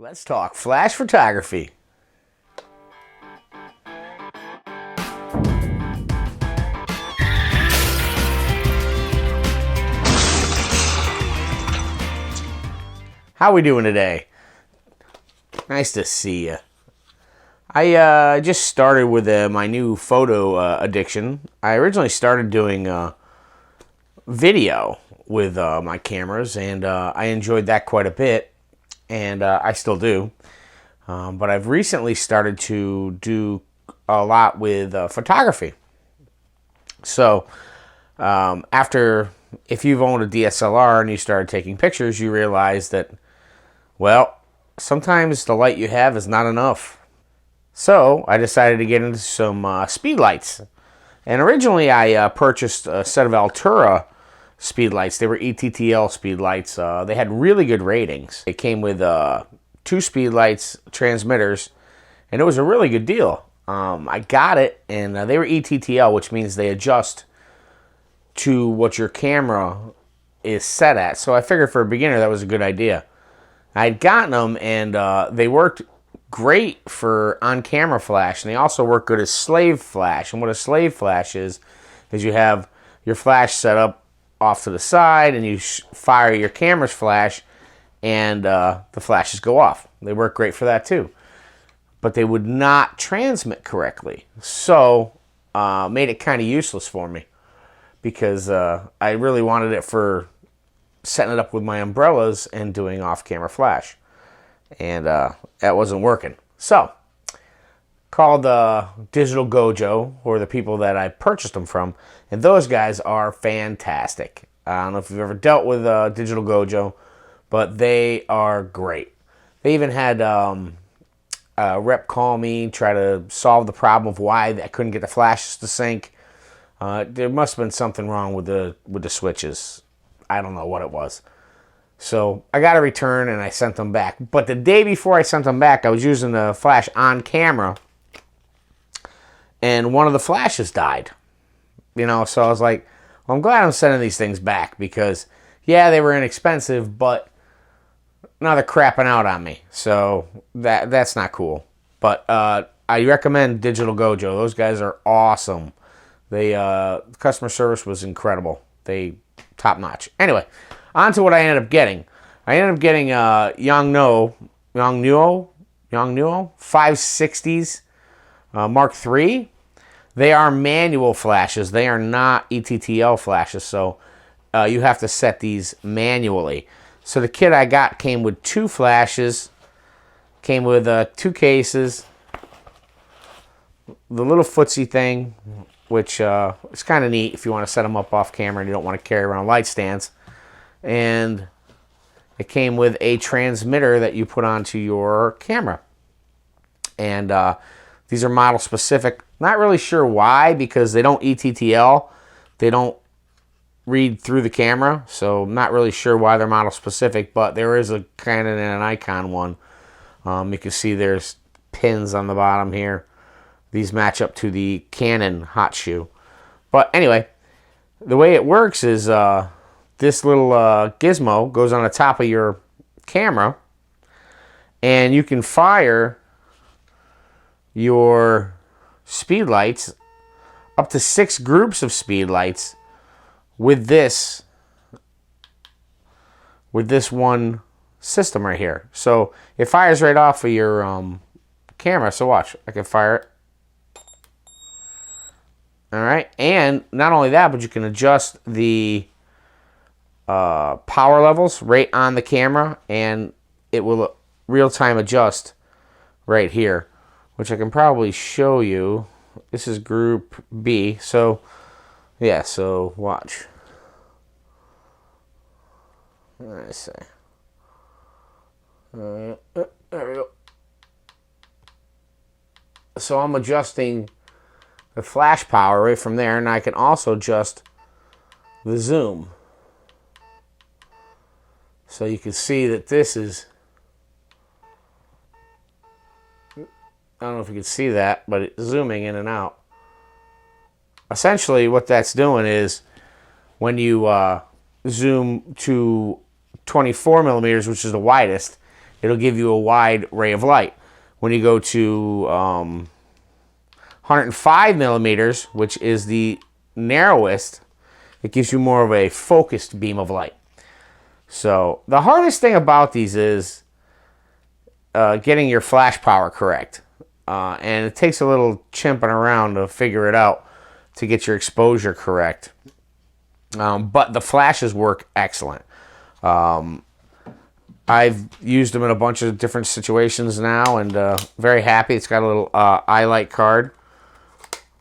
Let's talk flash photography. How we doing today? Nice to see you. I just started with my new photo addiction. I originally started doing video with my cameras, and I enjoyed that quite a bit, and I still do. But I've recently started to do a lot with photography. So if you've owned a DSLR and you started taking pictures, you realize that, well, sometimes the light you have is not enough. So I decided to get into some Speedlites. And originally I purchased a set of Altura Speedlites. They were ETTL Speedlites. They had really good ratings. It came with 2 Speedlites transmitters, and it was a really good deal. I got it, and they were ETTL, which means they adjust to what your camera is set at. So I figured for a beginner that was a good idea. I'd gotten them, and they worked great for on-camera flash, and they also work good as slave flash. And what a slave flash is you have your flash set up off to the side, and you fire your camera's flash, and the flashes go off. They work great for that too. But they would not transmit correctly, so made it kind of useless for me, because I really wanted it for setting it up with my umbrellas and doing off-camera flash, and that wasn't working. So called Digital Gojo, or the people that I purchased them from, and those guys are fantastic. I don't know if you've ever dealt with Digital Gojo, but they are great. They even had a rep call me, try to solve the problem of why I couldn't get the flashes to sync. There must have been something wrong with the switches. I don't know what it was. So I got a return and I sent them back. But the day before I sent them back, I was using the flash on camera, and one of the flashes died. So I was like, well, I'm glad I'm sending these things back, because, yeah, they were inexpensive, but now they're crapping out on me. So that's not cool. But I recommend Digital Gojo. Those guys are awesome. Customer service was incredible. They top notch. Anyway, on to what I ended up getting. I ended up getting Yongnuo YN560s Mark III. They are manual flashes. They are not ETTL flashes, so you have to set these manually. So the kit I got came with 2 flashes, came with 2 cases, the little footsie thing, which is kind of neat if you want to set them up off camera and you don't want to carry around light stands. And it came with a transmitter that you put onto your camera. And these are model specific. Not really sure why, because they don't ETTL. They don't read through the camera, so I'm not really sure why they're model specific, but there is a Canon and an Nikon one. You can see there's pins on the bottom here. These match up to the Canon hot shoe. But anyway, the way it works is this little gizmo goes on the top of your camera, and you can fire your Speedlights, up to 6 groups of Speedlights, with this one system right here. So it fires right off of your camera. So watch, I can fire it. All right, and not only that, but you can adjust the power levels right on the camera, and it will real-time adjust right here, which I can probably show you. This is group B, so yeah, so watch. Let's see. There we go. So I'm adjusting the flash power right from there, and I can also adjust the zoom. So you can see that this is, I don't know if you can see that, but it's zooming in and out. Essentially what that's doing is, when you zoom to 24 millimeters, which is the widest, it'll give you a wide ray of light. When you go to 105 millimeters, which is the narrowest, it gives you more of a focused beam of light. So the hardest thing about these is getting your flash power correct. And it takes a little chimping around to figure it out to get your exposure correct. But the flashes work excellent. I've used them in a bunch of different situations now, and very happy. It's got a little eye light card.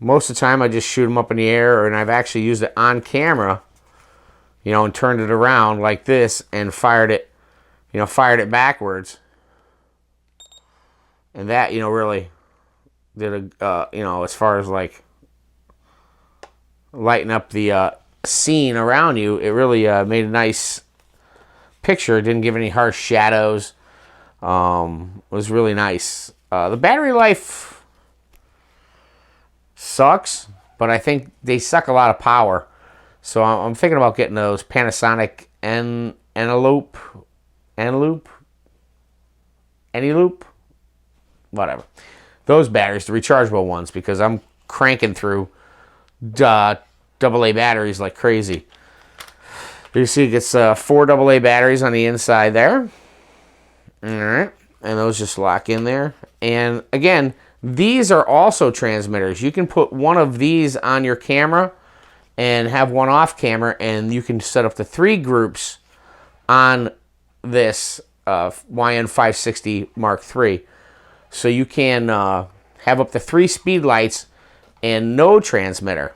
Most of the time I just shoot them up in the air, and I've actually used it on camera, you know, and turned it around like this and fired it backwards. And that, you know, really did a, you know, as far as like lighting up the scene around you, it really made a nice picture. It didn't give any harsh shadows. It was really nice. The battery life sucks, but I think they suck a lot of power. So I'm thinking about getting those Panasonic Eneloop, whatever. Those batteries, the rechargeable ones, because I'm cranking through AA batteries like crazy. You see it gets 4 AA batteries on the inside there. Alright, and those just lock in there. And again, these are also transmitters. You can put one of these on your camera and have one off camera, and you can set up the 3 groups on this YN560 Mark III. So you can have up to 3 Speedlights and no transmitter.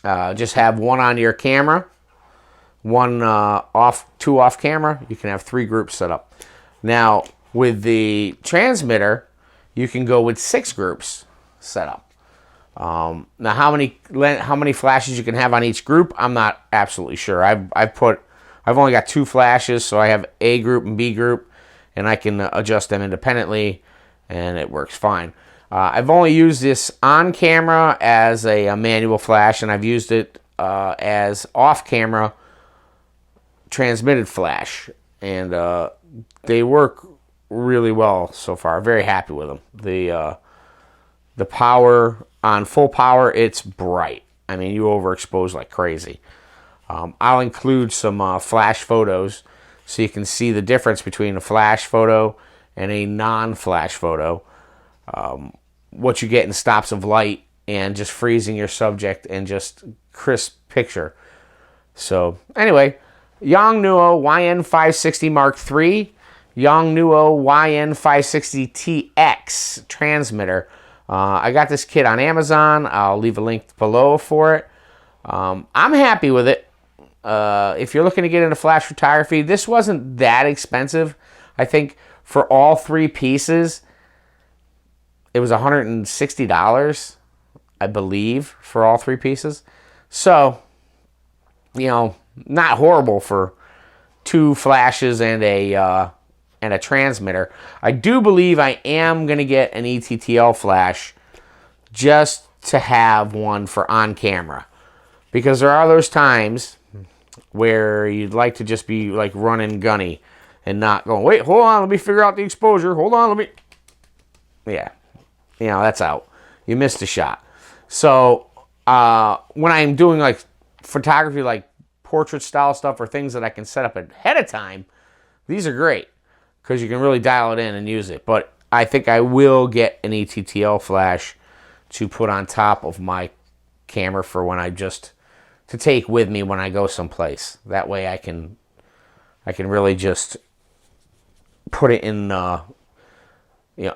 Just have one on your camera, one two off camera. You can have 3 groups set up. Now with the transmitter, you can go with 6 groups set up. Now how many flashes you can have on each group, I'm not absolutely sure. I've only got 2 flashes, so I have A group and B group, and I can adjust them independently, and it works fine. I've only used this on camera as a manual flash, and I've used it as off camera transmitted flash, and they work really well so far. Very happy with them. The power on full power, it's bright. I mean, you overexpose like crazy. I'll include some flash photos so you can see the difference between a flash photo and a non-flash photo. What you get in stops of light and just freezing your subject and just crisp picture. So anyway, Yongnuo YN560 Mark III, Yongnuo YN560 TX transmitter. I got this kit on Amazon. I'll leave a link below for it. I'm happy with it. If you're looking to get into flash photography, this wasn't that expensive. I think for all 3 pieces, it was $160, I believe, for all 3 pieces. So, you know, not horrible for 2 flashes and a transmitter. I do believe I am going to get an ETTL flash just to have one for on camera, because there are those times where you'd like to just be like running gunny and not going, wait, hold on, let me figure out the exposure. Hold on, let me... Yeah, you know, that's out. You missed a shot. So when I'm doing like photography, like portrait style stuff or things that I can set up ahead of time, these are great because you can really dial it in and use it. But I think I will get an ETTL flash to put on top of my camera for when I just... to take with me when I go someplace. That way I can really just put it in you know,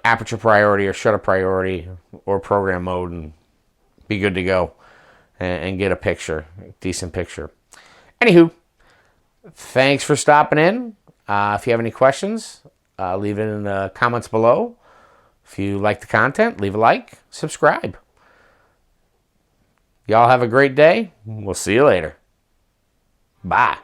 aperture priority or shutter priority or program mode and be good to go and get a picture, a decent picture. Anywho, thanks for stopping in. If you have any questions, leave it in the comments below. If you like the content, leave a like, subscribe. Y'all have a great day. We'll see you later. Bye.